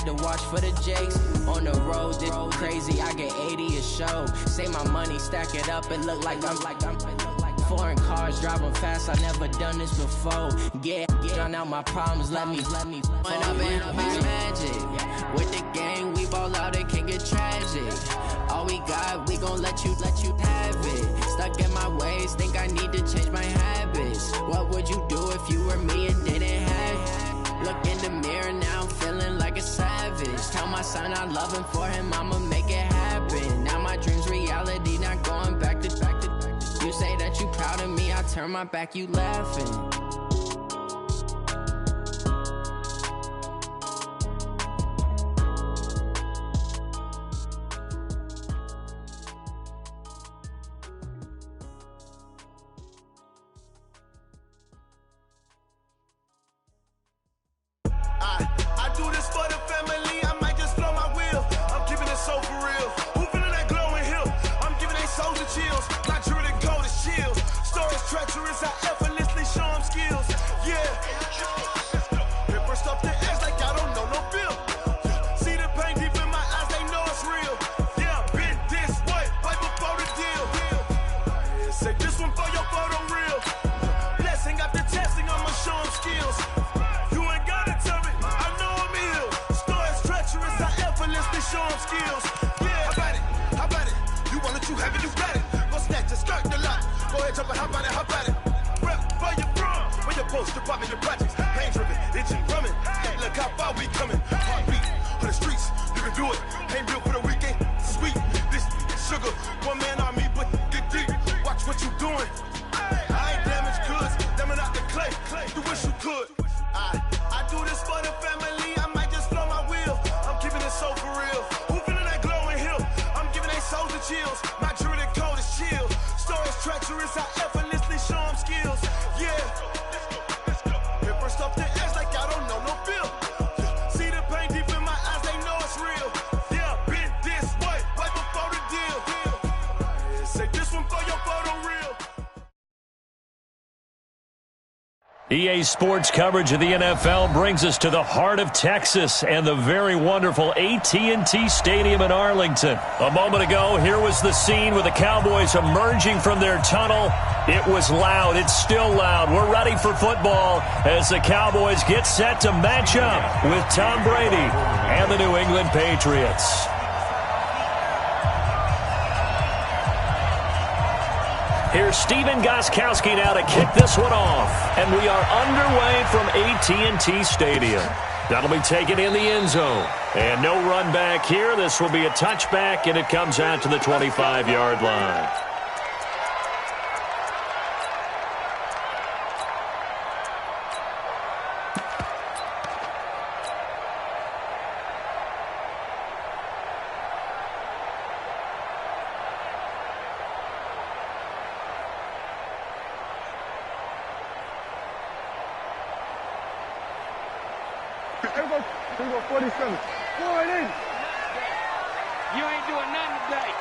had to watch for the jakes. On the road, this crazy, I get 80 a show. Say my money, stack it up, it look like I'm foreign cars, driving fast, I never done this before. Drown out my problems, let me When I've been magic. With the gang, we ball out, it can get tragic. All we got, we gon' let you have it. Stuck in my ways, think I need to change my habits. What would you do if you were me and didn't have it? Look in the mirror, now I'm feeling like a savage. Tell my son I love him, for him I'ma make it happen. Now my dream's reality, not going back to. You say that you proud of me, I turn my back, you laughing. I do this for the family, I might just blow my wheel. I'm keeping it so for real. Who feeling that glowing hill? I'm giving they souls the chills. Not true to go to shield. Stories treacherous, I effortlessly show them skills. Yeah. Paper stuff to edge like I don't know no bill. See the pain deep in my eyes, they know it's real. Yeah, been this way, right before the deal. Say this one for your photo reel. Blessing after testing, I'ma show them skills. Show them skills. Yeah, how about it? You want it, you have it, you got it. Go snatch it, skirt the lot. Go ahead, jump it, how about it? Rep where you from? Where you post, department, your projects. Pain driven, itching, drumming. Hey, look how far we coming. Heartbeat on the streets, you can do it. Ain't built for the weekend, sweet. This sugar, one man army, but get deep. Watch what you doing. I ain't damaged goods, damn it out the clay. You wish you could. I do this for the family, I might just blow my wheel. I'm keeping it so for real. Who feeling that glowing hill? I'm giving they souls the chills. My jewelry code is chill. Stories treacherous, I effortlessly show them skills. Yeah. Paper stuff to edge like I don't know no bill. See the pain deep in my eyes, they know it's real. Yeah, been this way, right before the deal. Say this one for your photo reel. EA Sports coverage of the NFL brings us to the heart of Texas and the very wonderful AT&T Stadium in Arlington. A moment ago, here was the scene with the Cowboys emerging from their tunnel. It was loud. It's still loud. We're ready for football as the Cowboys get set to match up with Tom Brady and the New England Patriots. Here's Steven Gostkowski now to kick this one off. And we are underway from AT&T Stadium. That'll be taken in the end zone. And no run back here. This will be a touchback, and it comes out to the 25-yard line. Here we go, 47. Forward in. You ain't doing nothing today.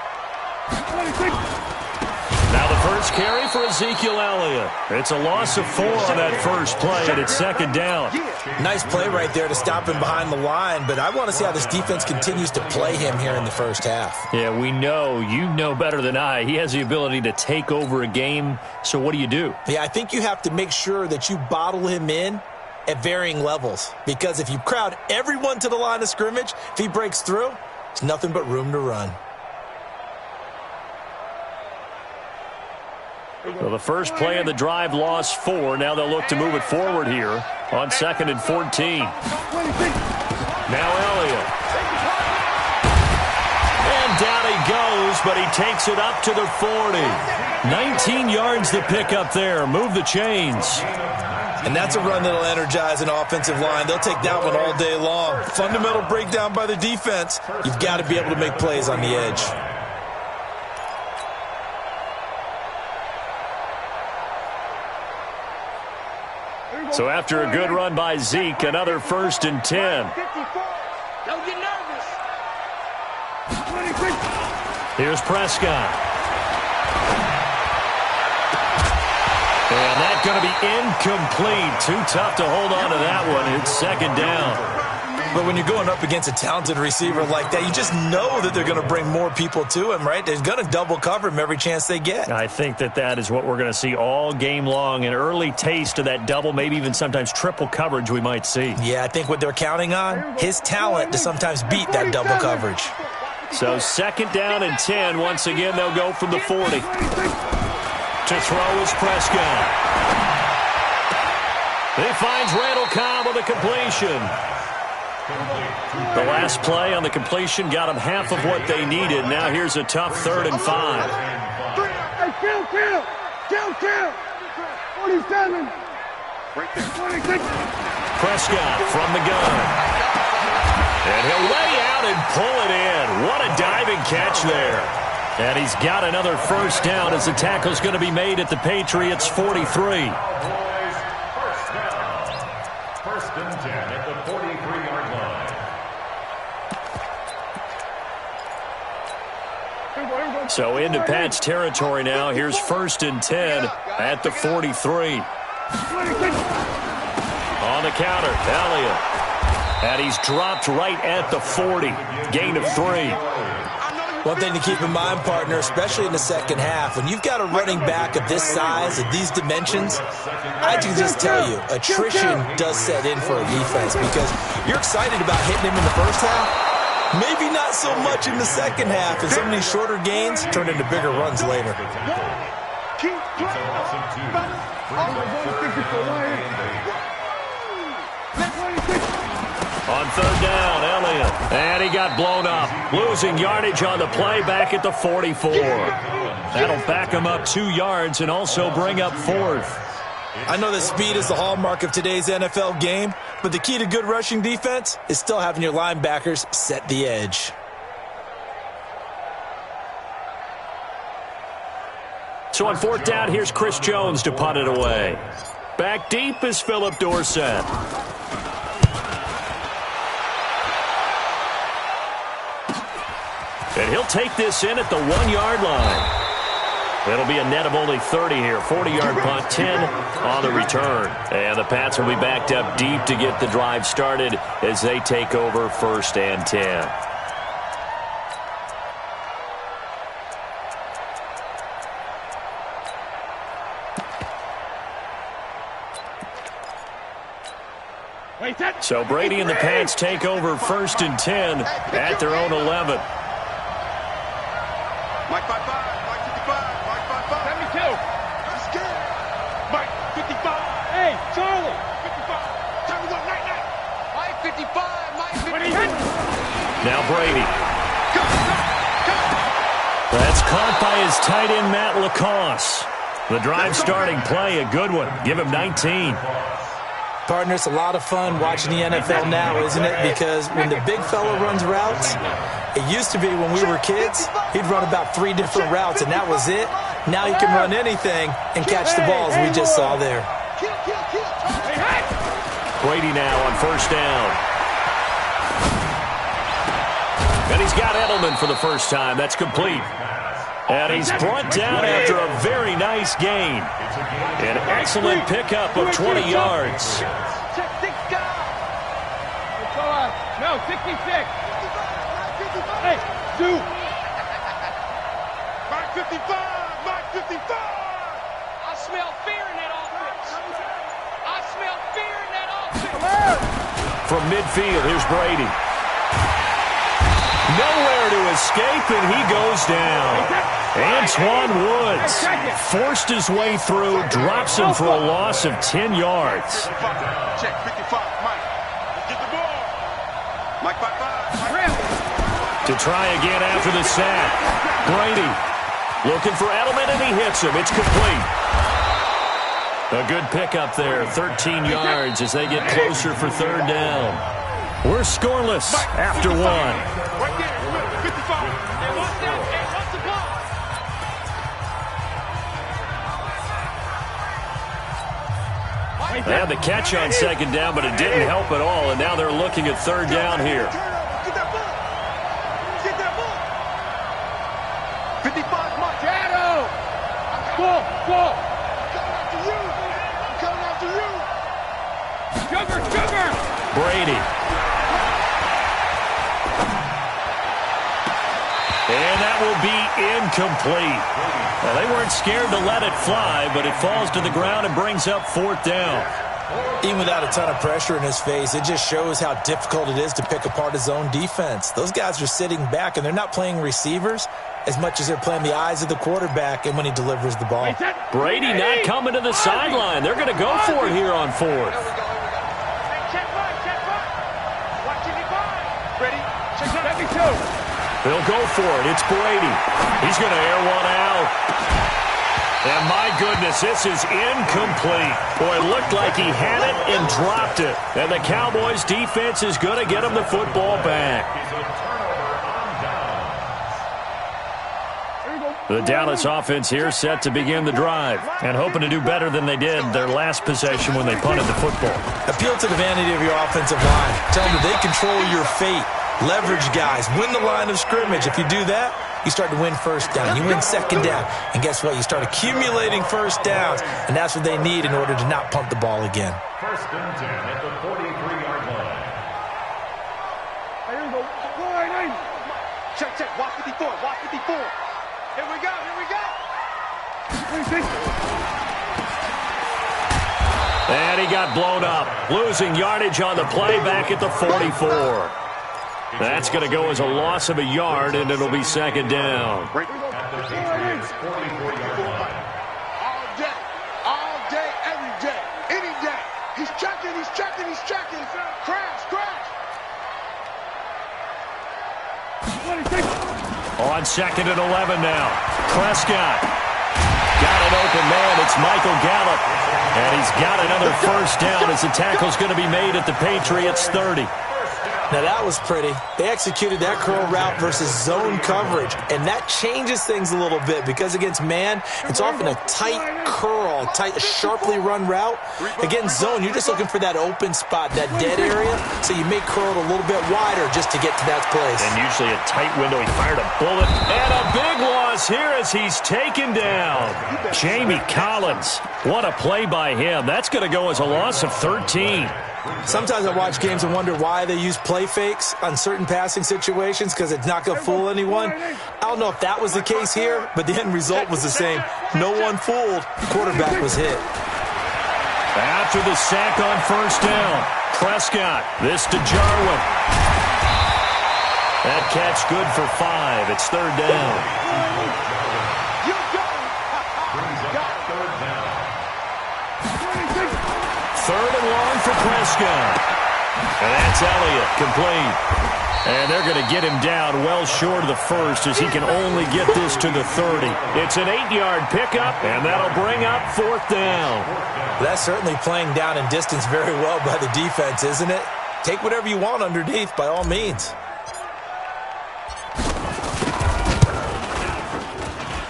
26. Now the first carry for Ezekiel Elliott. It's a loss of 4 on that first play, and it's second down. Nice play right there to stop him behind the line, but I want to see how this defense continues to play him here in the first half. Yeah, we know. You know better than I. He has the ability to take over a game, so what do you do? Yeah, I think you have to make sure that you bottle him in at varying levels, because if you crowd everyone to the line of scrimmage, if he breaks through, there's nothing but room to run. So the first play of the drive lost 4. Now they'll look to move it forward here on 2nd and 14. Now Elliott. And down he goes, but he takes it up to the 40. 19 yards to pick up there. Move the chains. And that's a run that'll energize an offensive line. They'll take that one all day long. Fundamental breakdown by the defense. You've got to be able to make plays on the edge. So after a good run by Zeke, another 1st and 10. Don't get nervous. Here's Prescott. And that's going to be incomplete. Too tough to hold on to that one. It's second down. But when you're going up against a talented receiver like that, you just know that they're going to bring more people to him, right? They're going to double cover him every chance they get. I think that is what we're going to see all game long. An early taste of that double, maybe even sometimes triple coverage we might see. Yeah, I think what they're counting on, his talent to sometimes beat that double coverage. So 2nd down and 10. Once again, they'll go from the 40. To throw is Prescott. He finds Randall Cobb with a completion. The last play on the completion got them half of what they needed. Now here's a tough 3rd and 5. Hey, kill. 47. 26. Prescott from the gun. And he'll lay out and pull it in. What a diving catch there. And he's got another 1st down as the tackle's going to be made at the Patriots' 43. First and 10 at the 43-yard line. So into Pat's territory now. Here's 1st and 10 at the 43. On the counter, Elliott. And he's dropped right at the 40. Gain of 3. One thing to keep in mind, partner, especially in the second half, when you've got a running back of this size, of these dimensions, I can just tell you, attrition does set in for a defense because you're excited about hitting him in the first half, maybe not so much in the second half, and some of these shorter gains turn into bigger runs later. On 3rd down, Elliott. And he got blown up. Losing yardage on the play back at the 44. That'll back him up 2 yards and also bring up 4th. I know that speed is the hallmark of today's NFL game, but the key to good rushing defense is still having your linebackers set the edge. So on 4th down, here's Chris Jones to punt it away. Back deep is Philip Dorsett. And he'll take this in at the 1-yard line. It'll be a net of only 30 here. 40-yard punt, 10 on the return. And the Pats will be backed up deep to get the drive started as they take over 1st and 10. So Brady and the Pats take over 1st and 10 at their own 11. Mike 55, Mike 55, Mike 55. 72. He's scared. Mike 55. Hey, Charlie. 55. Time to go, night. Mike 55, Mike 55. Now Brady. That's caught by his tight end, Matt LaCosse. The drive starting play, a good one. Give him 19. Partner, it's a lot of fun watching the NFL now, isn't it? Because when the big fella runs routes, it used to be when we were kids, he'd run about 3 different routes, and that was it. Now he can run anything and catch the balls we just saw there. Brady now on 1st down. And he's got Edelman for the first time. That's complete. And he's brought down after a very nice gain. An excellent pickup of 20 yards. No, 66. Hey, Sue. Mike 55, Mike 55. I smell fear in that offense. I smell fear in that offense. From midfield, here's Brady. Nowhere to escape, and he goes down. Antoine Woods forced his way through, drops him for a loss of 10 yards. Check 55, Mike. Get the ball. Mike 55. To try again after the sack. Brady looking for Edelman, and he hits him. It's complete. A good pickup there, 13 yards as they get closer for 3rd down. We're scoreless after 1. Right there, 55. Hey, watch that. Hey, watch the ball. They had the catch on 2nd down, but it didn't help at all, and now they're looking at 3rd down here. Get that ball. Get that ball. 55, Mike. Shadow. Ball. Coming after you. Sugar. Brady will be incomplete. Well, they weren't scared to let it fly, but it falls to the ground and brings up 4th down. Even without a ton of pressure in his face, it just shows how difficult it is to pick apart his own defense. Those guys are sitting back, and they're not playing receivers as much as they're playing the eyes of the quarterback and when he delivers the ball. Brady not coming to the sideline. They're going to go for it here on 4th. They'll go for it. It's Brady. He's going to air one out. And my goodness, this is incomplete. Boy, it looked like he had it and dropped it. And the Cowboys' defense is going to get him the football back. The Dallas offense here set to begin the drive and hoping to do better than they did their last possession when they punted the football. Appeal to the vanity of your offensive line. Tell them that they control your fate. Leverage guys. Win the line of scrimmage. If you do that, you start to win first down. You win second down. And guess what? You start accumulating first downs. And that's what they need in order to not punt the ball again. 1st and 10 at the 43-yard line. Here we go. Check, check. Watch 54. Watch 54. Here we go. Here we go. And he got blown up. Losing yardage on the play back at the 44. That's going to go as a loss of a yard, and it'll be 2nd down. At the Patriots' 44-yard line. All day, every day, any day. He's checking, he's checking, he's checking. Crash, crash. On 2nd and 11 now. Prescott. Got an open man. It's Michael Gallup. And he's got another first down as the tackle's going to be made at the Patriots' 30. Now, that was pretty. They executed that curl route versus zone coverage, and that changes things a little bit because against man, it's often a tight curl, tight, sharply run route. Against zone, you're just looking for that open spot, that dead area, so you may curl it a little bit wider just to get to that place. And usually a tight window. He fired a bullet. And a big loss here as he's taken down. Jamie Collins. What a play by him. That's going to go as a loss of 13. Sometimes I watch games and wonder why they use play fakes on certain passing situations because it's not going to fool anyone. I don't know if that was the case here, but the end result was the same. No one fooled. The quarterback was hit. After the sack on first down, Prescott. This to Jarwin. That catch good for 5. It's 3rd down. Third and long for Prescott. And that's Elliott, complete. And they're going to get him down well short of the first as he can only get this to the 30. It's an 8-yard pickup, and that'll bring up 4th down. That's certainly playing down in distance very well by the defense, isn't it? Take whatever you want underneath, by all means.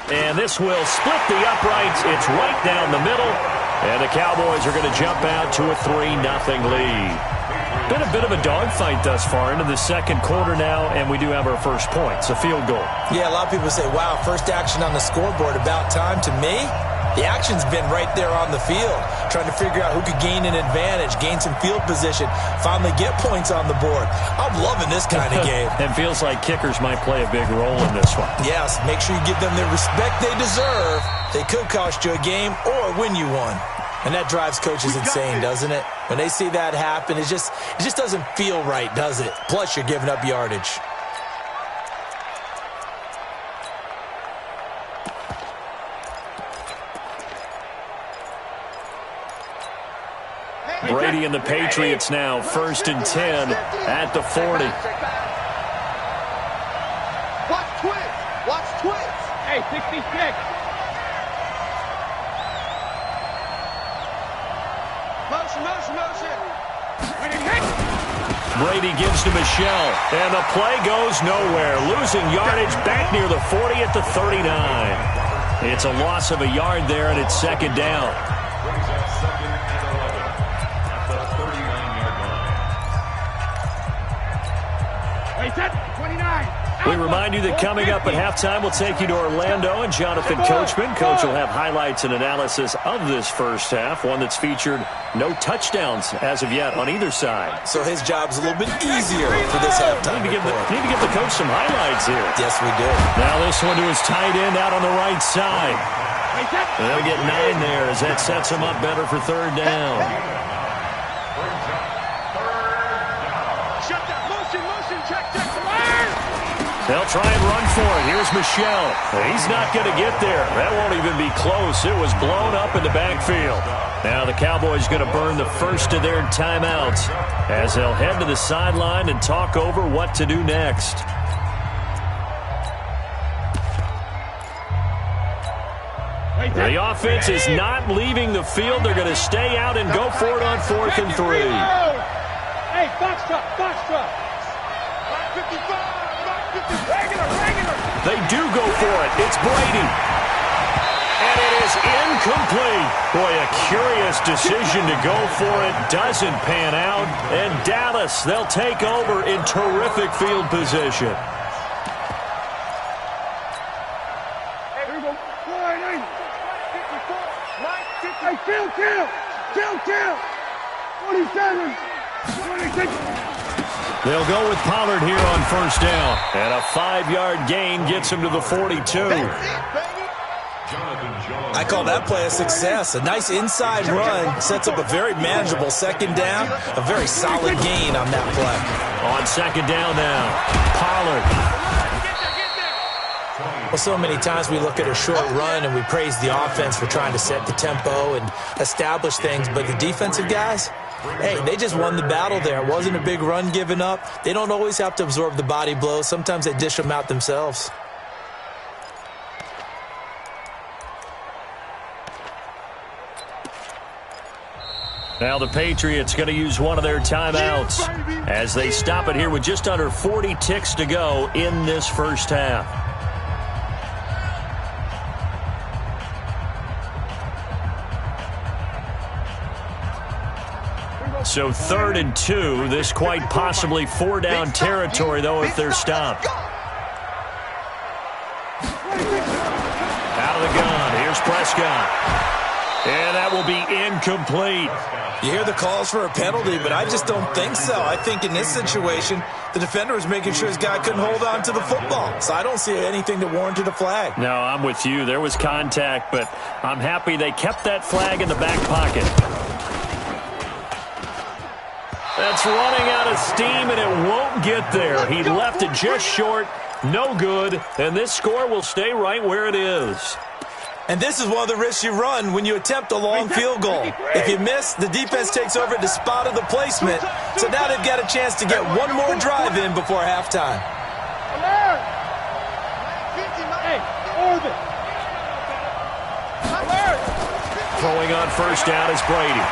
And this will split the uprights. It's right down the middle. And the Cowboys are going to jump out to a 3-0 lead. Been a bit of a dogfight thus far into the 2nd quarter now, and we do have our first point. It's a field goal. Yeah, a lot of people say, wow, first action on the scoreboard, about time. To me, the action's been right there on the field, trying to figure out who could gain an advantage, gain some field position, finally get points on the board. I'm loving this kind of game. It feels like kickers might play a big role in this one. Yes, make sure you give them the respect they deserve. They could cost you a game or win you one. And that drives coaches insane, doesn't it? When they see that happen, it just doesn't feel right, does it? Plus, you're giving up yardage. Brady and the Patriots now 1st and 10 at the 40. Watch twins. Watch twins. Hey, 66. Motion. Brady gives to Michelle, and the play goes nowhere. Losing yardage back near the 40 at the 39. It's a loss of a yard there, and it's 2nd down. Brings up 2nd and 11 at the 39-yard line. Hey, set. 29. We remind you that coming up at halftime, we'll take you to Orlando and Jonathan Coachman. Coach will have highlights and analysis of this first half, one that's featured no touchdowns as of yet on either side. So his job's a little bit easier for this halftime. Need to give the coach some highlights here. Yes, we do. Now this one to his tight end out on the right side. They'll get 9 there as that sets him up better for third down. They'll try and run for it. Here's Michelle. He's not going to get there. That won't even be close. It was blown up in the backfield. Now the Cowboys going to burn the first of their timeouts as they'll head to the sideline and talk over what to do next. The offense is not leaving the field. They're going to stay out and go for it on 4th and 3. Hey, box truck, box truck. 55. They do go for it. It's Brady. And it is incomplete. Boy, a curious decision to go for it. Doesn't pan out. And Dallas, they'll take over in terrific field position. Hey, kill. 27, 26. They'll go with Pollard here on first down. And a 5-yard gain gets him to the 42. I call that play a success. A nice inside run sets up a very manageable second down. A very solid gain on that play. On second down now, Pollard. Well, so many times we look at a short run and we praise the offense for trying to set the tempo and establish things, but the defensive guys, hey, they just won the battle there. It wasn't a big run given up. They don't always have to absorb the body blows. Sometimes they dish them out themselves. Now the Patriots going to use one of their timeouts as they stop it here with just under 40 ticks to go in this first half. So 3rd and 2. This quite possibly 4-down territory, though, if they're stopped. Out of the gun. Here's Prescott. And that will be incomplete. You hear the calls for a penalty, but I just don't think so. I think in this situation, the defender was making sure his guy couldn't hold on to the football. So I don't see anything that warranted a flag. No, I'm with you. There was contact, but I'm happy they kept that flag in the back pocket. That's running out of steam, and it won't get there. He left it just short. No good. And this score will stay right where it is. And this is one of the risks you run when you attempt a long field goal. If you miss, the defense takes over at the spot of the placement. So now they've got a chance to get one more drive in before halftime. Throwing on first down is Brady.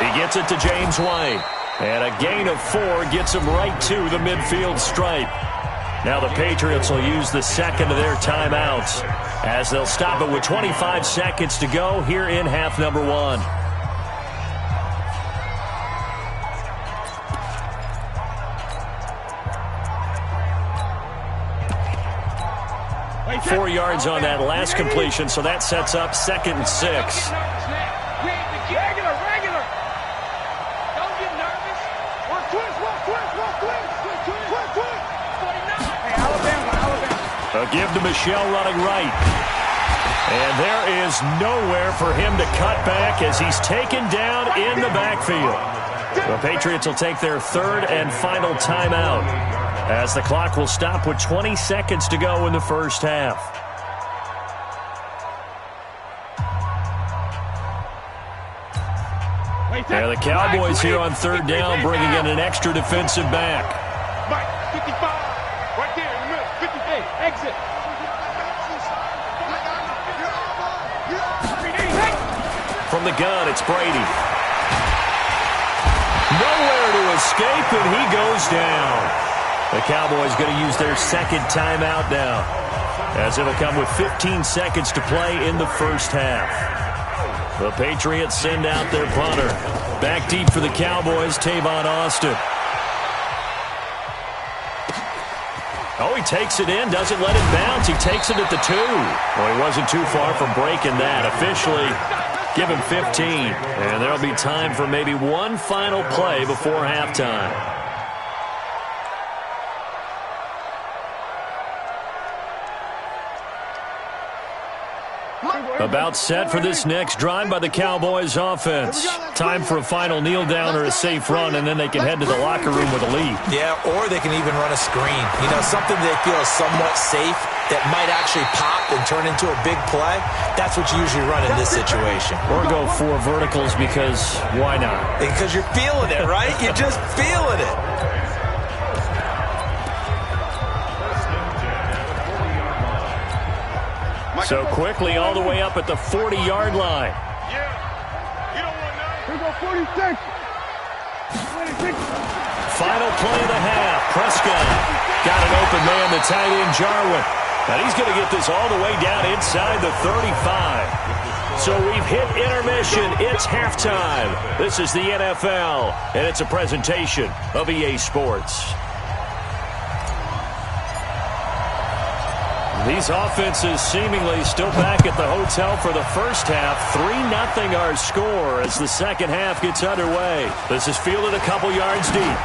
He gets it to James White. And a gain of 4 gets him right to the midfield stripe. Now the Patriots will use the second of their timeouts as they'll stop it with 25 seconds to go here in half number 1. Four yards on that last completion, so that sets up 2nd and 6. A give to Michelle running right. And there is nowhere for him to cut back as he's taken down in the backfield. The Patriots will take their 3rd and final timeout as the clock will stop with 20 seconds to go in the first half. And the Cowboys here on 3rd down bringing in an extra defensive back. 55, right there in the middle, 58, exit. From the gun, it's Brady. Nowhere to escape, and he goes down. The Cowboys going to use their 2nd timeout now, as it'll come with 15 seconds to play in the first half. The Patriots send out their punter. Back deep for the Cowboys, Tavon Austin. Oh, he takes it in, doesn't let it bounce. He takes it at the 2. Well, he wasn't too far from breaking that. Officially, give him 15. And there'll be time for maybe one final play before halftime. About set for this next drive by the Cowboys offense. Time for a final kneel down or a safe run, and then they can head to the locker room with a lead. Yeah, or they can even run a screen. You know, something they feel is somewhat safe that might actually pop and turn into a big play. That's what you usually run in this situation. Or go 4 verticals because why not? Because you're feeling it, right? You're just feeling it. So quickly all the way up at the 40-yard line. Here go 46. 26. Final play of the half. Prescott got an open man, the tight end Jarwin. And he's going to get this all the way down inside the 35. So we've hit intermission. It's halftime. This is the NFL, and it's a presentation of EA Sports. These offenses seemingly still back at the hotel for the first half. 3-0 our score as the second half gets underway. This is fielded a couple yards deep.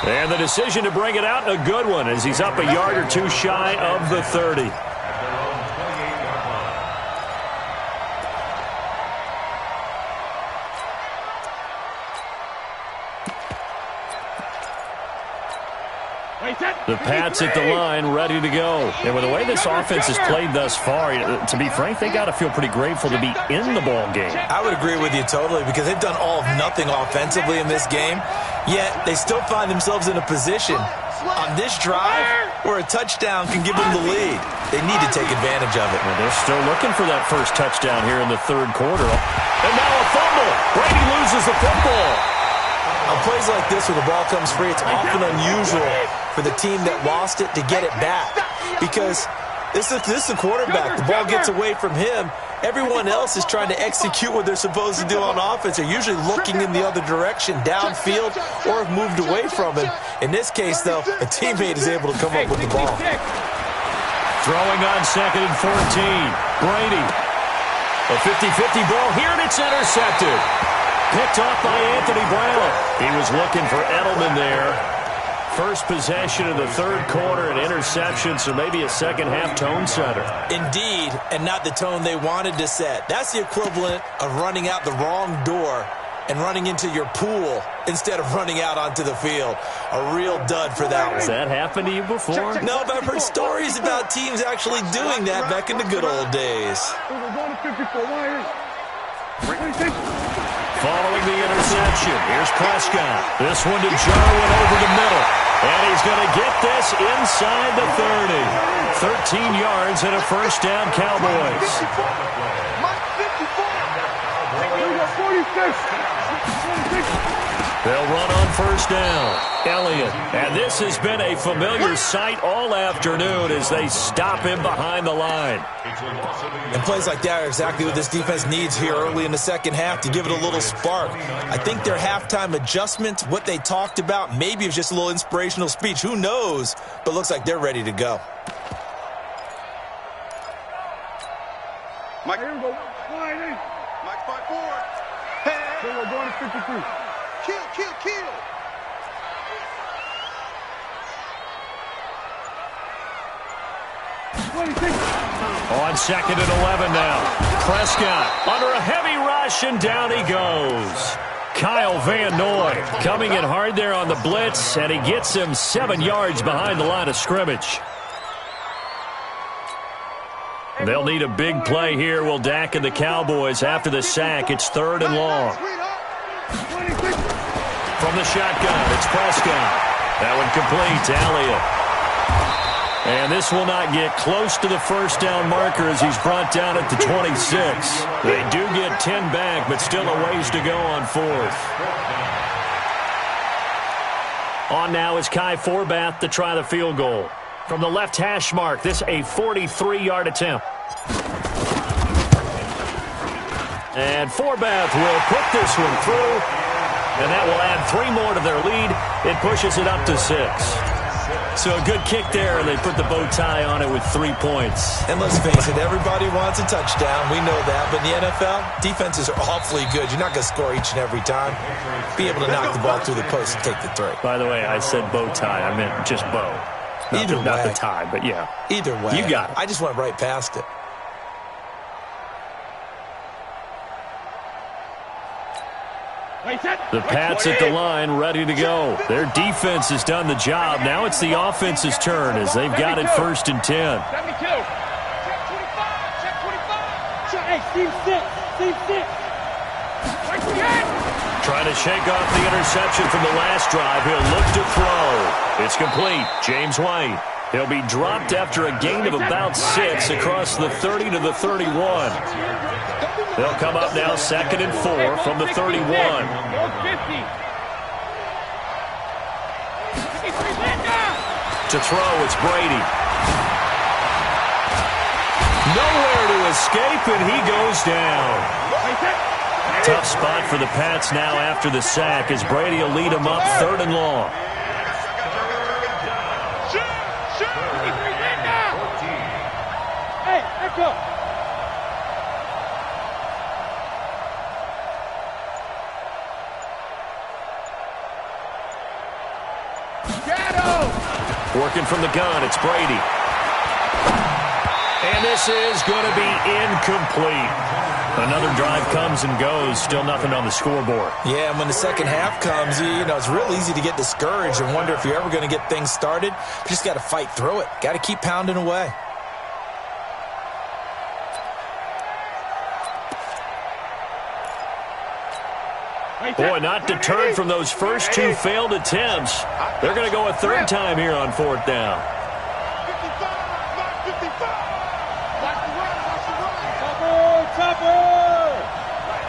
And the decision to bring it out, a good one, as he's up a yard or 2 shy of the 30. The Pats at the line, ready to go. And with the way this offense has played thus far, to be frank, they got to feel pretty grateful to be in the ball game. I would agree with you totally because they've done all of nothing offensively in this game, yet they still find themselves in a position on this drive where a touchdown can give them the lead. They need to take advantage of it. Well, they're still looking for that first touchdown here in the third quarter. And now a fumble. Brady loses the football. On plays like this where the ball comes free, it's often unusual for the team that lost it to get it back because this is the quarterback. The ball gets away from him. Everyone else is trying to execute what they're supposed to do on offense. They're usually looking in the other direction, downfield, or have moved away from him. In this case, though, a teammate is able to come up with the ball. Throwing on 2nd and 14. Brady. A 50-50 ball here, and it's intercepted. Picked off by Anthony Brown. He was looking for Edelman there. First possession of the third quarter, an interception, so maybe a second-half tone setter. Indeed, and not the tone they wanted to set. That's the equivalent of running out the wrong door and running into your pool instead of running out onto the field. A real dud for that one. Has that happened to you before? No, but I've heard stories about teams actually doing that back in the good old days. Following the interception, here's Prescott. This one to Jarwin over the middle. And he's going to get this inside the 30. 13 yards and a first down, Cowboys. 46. They'll run on first down. Elliott. And this has been a familiar sight all afternoon as they stop him behind the line. And plays like that are exactly what this defense needs here early in the second half to give it a little spark. I think their halftime adjustment, what they talked about, maybe it was just a little inspirational speech. Who knows? But looks like they're ready to go. Mike, here we go. Mike, spot forward. Hey, we're going to 53. Kill. On 2nd and 11 now. Prescott under a heavy rush, and down he goes. Kyle Van Noy coming in hard there on the blitz, and he gets him 7 yards behind the line of scrimmage. They'll need a big play here, will Dak and the Cowboys after the sack. It's 3rd and long. From the shotgun, it's Prescott. That one complete to Elliott. And this will not get close to the first down marker as he's brought down at the 26. They do get 10 back, but still a ways to go on 4th. On now is Kai Forbath to try the field goal. From the left hash mark, this a 43-yard attempt. And Forbath will put this one through. And that will add 3 more to their lead. It pushes it up to 6. So a good kick there, and they put the bow tie on it with 3 points. And let's face it, everybody wants a touchdown. We know that. But in the NFL, defenses are awfully good. You're not going to score each and every time. Be able to knock the ball through the post and take the 3. By the way, I said bow tie. I meant just bow. Not the tie, but yeah. Either way. You got it. I just went right past it. The Pats at the line, ready to go. Their defense has done the job. Now it's the offense's turn as they've got it 1st and 10. 72. Check 25. Check 25. Hey, Steve 6. Trying to shake off the interception from the last drive. He'll look to throw. It's complete. James White. He'll be dropped after a gain of about 6 across the 30 to the 31. They'll come up now 2nd and 4 from the 31. To throw, it's Brady. Nowhere to escape, and he goes down. Tough spot for the Pats now after the sack as Brady will lead them up 3rd and long. Hey, let's go. Working from the gun, it's Brady. And this is going to be incomplete. Another drive comes and goes, still nothing on the scoreboard. Yeah, and when the second half comes, you know, it's real easy to get discouraged and wonder if you're ever going to get things started. You just got to fight through it. Got to keep pounding away. Boy, not deterred from those first 2 failed attempts. They're going to go a 3rd time here on 4th down.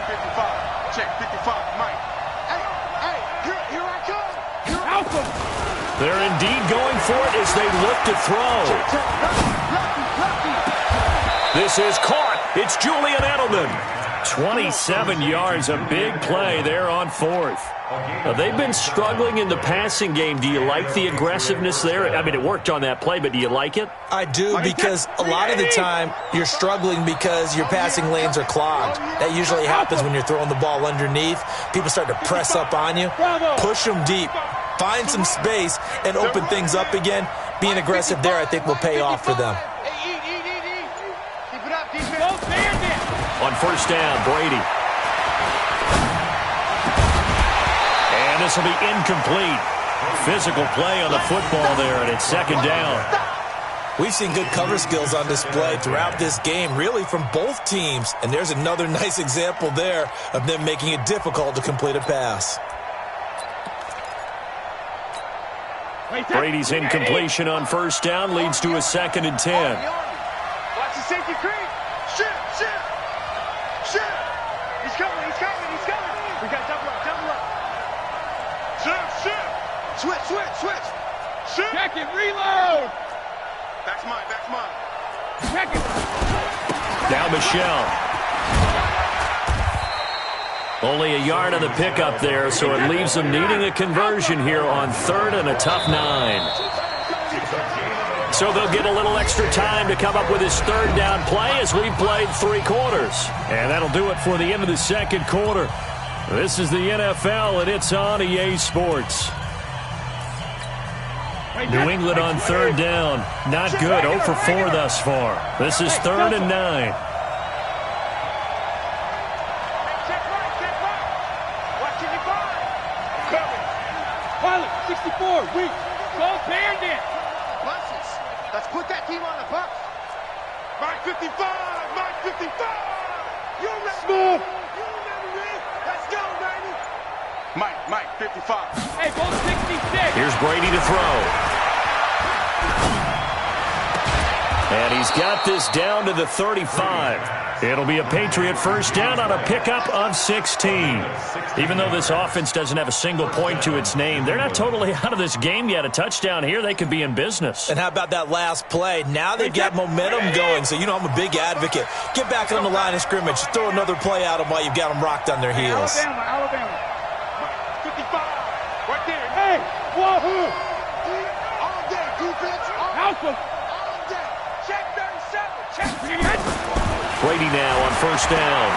55. Check 55, Mike. Hey, here I come. They're indeed going for it as they look to throw. This is caught. It's Julian Edelman. 27 yards, a big play there on 4th. Now, they've been struggling in the passing game. Do you like the aggressiveness there? I mean, it worked on that play, but do you like it? I do, because a lot of the time you're struggling because your passing lanes are clogged. That usually happens when you're throwing the ball underneath. People start to press up on you. Push them deep. Find some space and open things up again. Being aggressive there, I think, will pay off for them. Keep it up, defense. On 1st down, Brady. And this will be incomplete. Physical play on the football there, and it's 2nd down. We've seen good cover skills on display throughout this game, really from both teams. And there's another nice example there of them making it difficult to complete a pass. Brady's incompletion on 1st down leads to a 2nd and 10. Watch the safety creep. Shit. He's coming. We got double up. Shit. Switch. Shit. Check it, reload. Back's mine. Check it. Now Michelle. Only a yard on the pickup there, so it leaves them needing a conversion here on 3rd and a tough 9. So they'll get a little extra time to come up with his 3rd down play as we've played 3 quarters. And that'll do it for the end of the 2nd quarter. This is the NFL, and it's on EA Sports. New England on 3rd down. Not good. 0 for 4 thus far. This is 3rd and 9. Pilot, 64, weak. Go Bandit. Buses. Let's put that team on the bus. Mike 55. You ready? Smooth. You ready? Let's go, baby. Mike 55. Hey, both 66. Here's Brady to throw. And he's got this down to the 35. It'll be a Patriot 1st down on a pickup of 16. Even though this offense doesn't have a single point to its name, they're not totally out of this game yet. A touchdown here, they could be in business. And how about that last play? Now they've got momentum going, so you know I'm a big advocate. Get back on the line of scrimmage. Throw another play at them while you've got them rocked on their heels. Alabama. 55. Right there. Hey, wahoo. All day, Brady now on first down.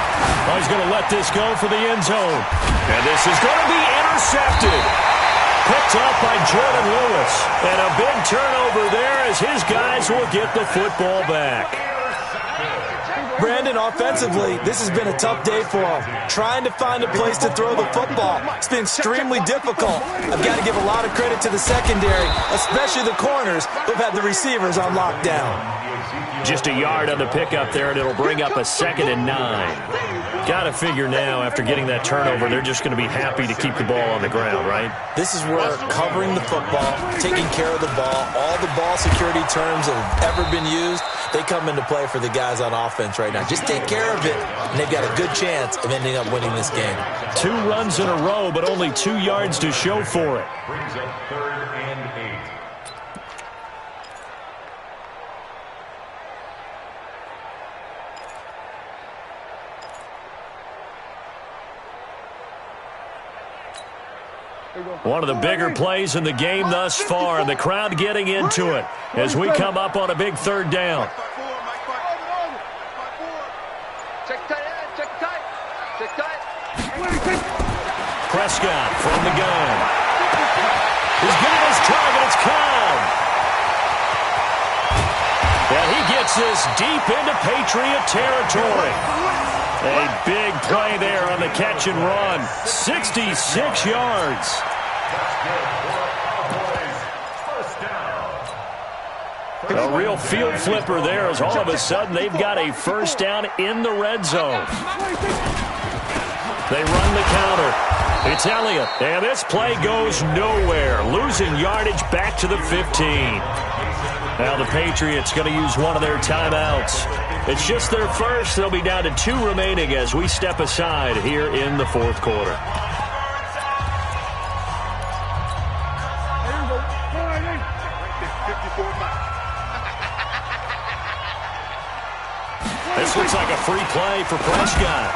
Oh, he's going to let this go for the end zone. And this is going to be intercepted. Picked up by Jordan Lewis. And a big turnover there as his guys will get the football back. Brandon, offensively, this has been a tough day for him. Trying to find a place to throw the football. It's been extremely difficult. I've got to give a lot of credit to the secondary, especially the corners who've had the receivers on lockdown. Just a yard on the pickup there, and it'll bring up a 2nd and 9. Got to figure now, after getting that turnover, they're just going to be happy to keep the ball on the ground, right? This is where covering the football, taking care of the ball, all the ball security terms that have ever been used, they come into play for the guys on offense right now. Just take care of it, and they've got a good chance of ending up winning this game. 2 runs in a row, but only 2 yards to show for it. Brings up 3rd and 8. One of the bigger plays in the game thus far, and the crowd getting into it as we come up on a big 3rd down. Prescott from the gun. He's getting his target. It's Cobb. And he gets this deep into Patriot territory. A big play there on the catch and run. 66 yards. A real field flipper there as all of a sudden they've got a first down in the red zone. They run the counter. It's Elliott. And this play goes nowhere. Losing yardage back to the 15. Now the Patriots going to use one of their timeouts. It's just their first. They'll be down to 2 remaining as we step aside here in the 4th quarter. This looks like a free play for Prescott.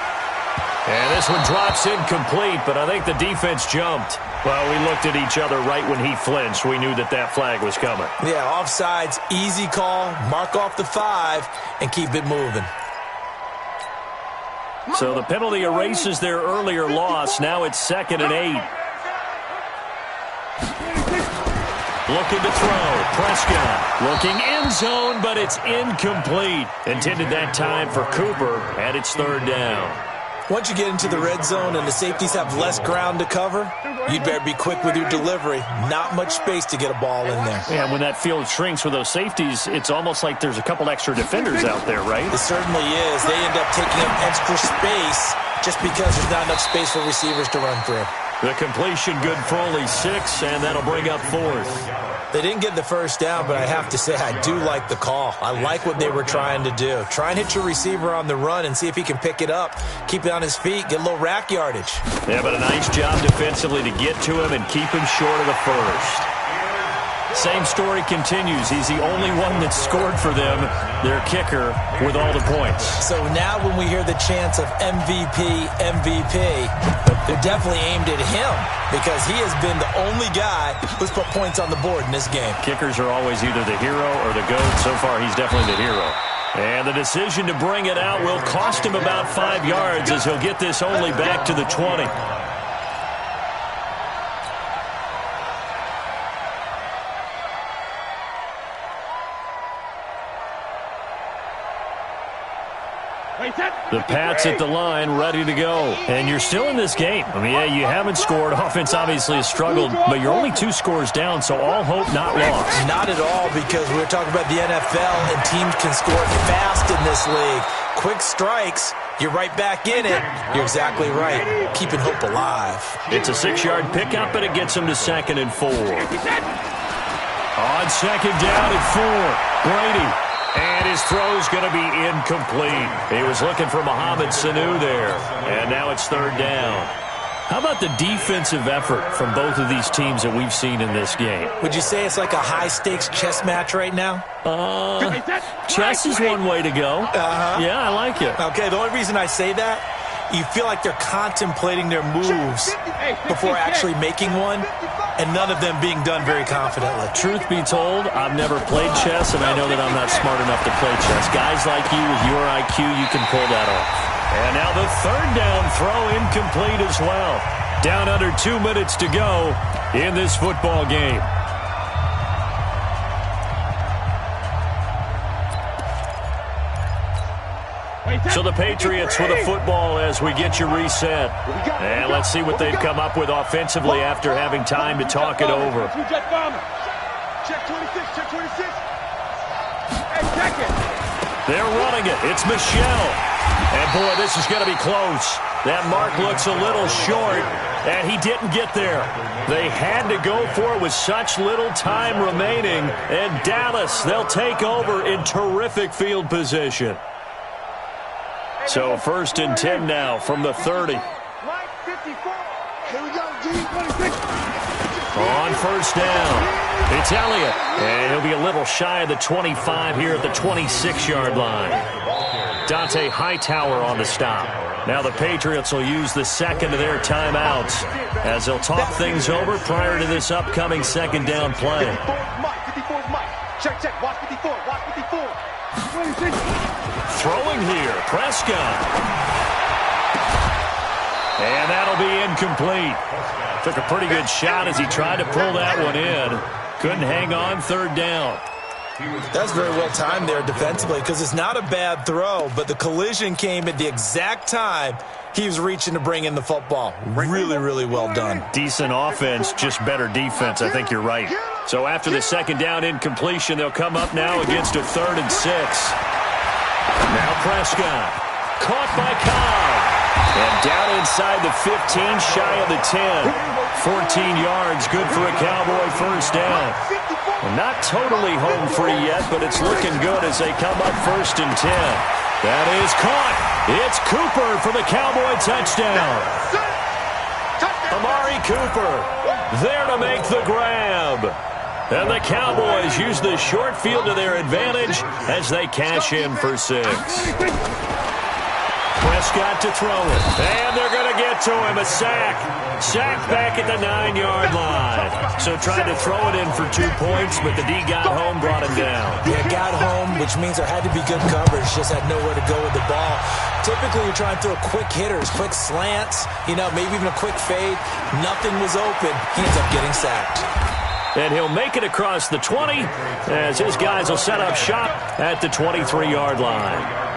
And this one drops incomplete, but I think the defense jumped. Well, we looked at each other right when he flinched. We knew that that flag was coming. Yeah, offsides, easy call, mark off the 5, and keep it moving. So the penalty erases their earlier loss. Now it's 2nd and 8. Looking to throw. Prescott looking end zone, but it's incomplete. Intended that time for Cooper, and it's 3rd down. Once you get into the red zone and the safeties have less ground to cover, you'd better be quick with your delivery. Not much space to get a ball in there. Yeah, when that field shrinks with those safeties, it's almost like there's a couple extra defenders out there, right? It certainly is. They end up taking up extra space just because there's not enough space for receivers to run through. The completion good for only 6, and that'll bring up 4th. They didn't get the first down, but I have to say I do like the call. I like what they were trying to do. Try and hit your receiver on the run and see if he can pick it up, keep it on his feet, get a little rack yardage. Yeah, but a nice job defensively to get to him and keep him short of the first. Same story continues. He's the only one that scored for them, their kicker, with all the points. So now when we hear the chants of MVP, MVP, they're definitely aimed at him because he has been the only guy who's put points on the board in this game. Kickers are always either the hero or the GOAT. So far, he's definitely the hero. And the decision to bring it out will cost him about 5 yards as he'll get this only back to the 20. The Pats at the line, ready to go. And you're still in this game. I mean, yeah, you haven't scored. Offense obviously has struggled, but you're only 2 scores down, so all hope not lost. Not at all, because we're talking about the NFL, and teams can score fast in this league. Quick strikes, you're right back in it. You're exactly right. Keeping hope alive. It's a 6-yard pickup, and it gets him to 2nd and 4. On 2nd down at 4, Brady. And his throw's going to be incomplete. He was looking for Mohamed Sanu there. And now it's 3rd down. How about the defensive effort from both of these teams that we've seen in this game? Would you say it's like a high-stakes chess match right now? Chess is one way to go. Yeah, I like it. Okay, the only reason I say that, you feel like they're contemplating their moves before actually making one. and none of them being done very confidently. Truth be told, I've never played chess, and I know that I'm not smart enough to play chess. Guys like you with your IQ, you can pull that off. And now the third down throw incomplete as well. Down under 2 minutes to go in this football game. So the Patriots with a football as we get you reset. And let's see what they've come up with offensively after having time to talk it over. Check 26, check 26. Hey, check it. They're running it. It's Michelle. And, boy, this is going to be close. That mark looks a little short, and he didn't get there. They had to go for it with such little time remaining. And Dallas, they'll take over in terrific field position. So 1st and 10 now from the 30. Mike, 54. Here we go, G26. On 1st down, it's Elliott. And he'll be a little shy of the 25 here at the 26-yard line. Dante Hightower on the stop. Now the Patriots will use the second of their timeouts as they'll talk things over prior to this upcoming second down play. 54's Mike, 54's Mike. Check, check, watch 54, watch 54. 26. Throwing here, Prescott. And that'll be incomplete. Took a pretty good shot as he tried to pull that one in. Couldn't hang on 3rd down. That's very well timed there defensively because it's not a bad throw, but the collision came at the exact time he was reaching to bring in the football. Really, really well done. Decent offense, just better defense. I think you're right. So after the second down incompletion, they'll come up now against a 3rd and 6. Now Prescott, caught by Cobb, and down inside the 15, shy of the 10. 14 yards, good for a Cowboy 1st down. Well, not totally home free yet, but it's looking good as they come up 1st and 10. That is caught. It's Cooper for the Cowboy touchdown. Amari Cooper there to make the grab. And the Cowboys use the short field to their advantage as they cash in for 6. Prescott to throw it. And they're going to get to him. A sack. Sack back at the 9-yard line. So tried to throw it in for 2 points, but the D got home, brought him down. Yeah, got home, which means there had to be good coverage. Just had nowhere to go with the ball. Typically, you're trying to throw quick hitters, quick slants, maybe even a quick fade. Nothing was open. He ends up getting sacked. And he'll make it across the 20 as his guys will set up shop at the 23-yard line.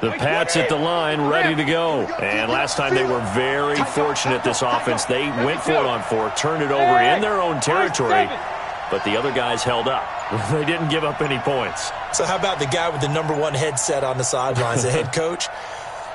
The Pats at the line, ready to go. And last time they were very fortunate, this offense. They went for it on 4, turned it over in their own territory, but the other guys held up. They didn't give up any points. So how about the guy with the #1 headset on the sidelines, the head coach?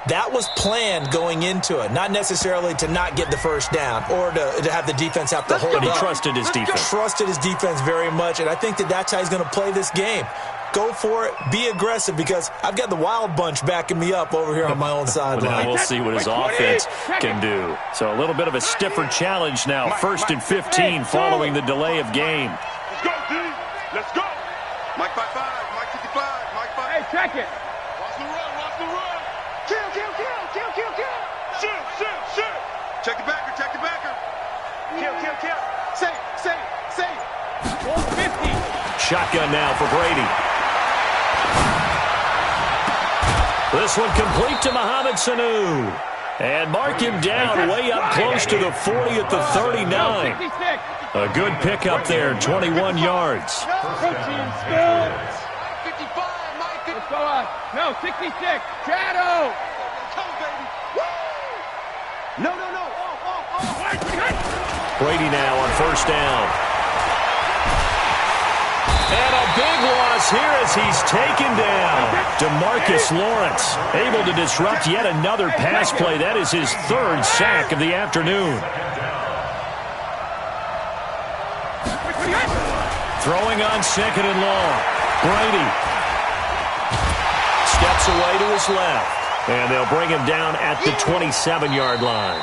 That was planned going into it, not necessarily to not get the 1st down or to have the defense have to hold up. But he trusted his defense. Trusted his defense very much, and I think that's how he's going to play this game. Go for it. Be aggressive because I've got the Wild Bunch backing me up over here on my own sideline. Now we'll see what his offense can do. So a little bit of a stiffer challenge now. 1st and 15 following the delay of game. Let's go, D. Let's go. Mike 55, Mike 55, Mike 5. Hey, check it. Watch the run, watch the run. Kill, kill, kill, kill, kill, kill. Shoot, shoot, shoot. Check the backer, check the backer. Kill, kill, kill. Save, save, save. 150. Shotgun now for Brady. This one complete to Mohamed Sanu. And mark him down way up close to the 40 at the 39. A good pickup there, 21 yards. No, 66. Shadow. No. Brady now on 1st down. And a big loss here as he's taken down. DeMarcus Lawrence able to disrupt yet another pass play. That is his 3rd sack of the afternoon. Throwing on 2nd and long. Brady. steps away to his left. And they'll bring him down at the 27-yard line.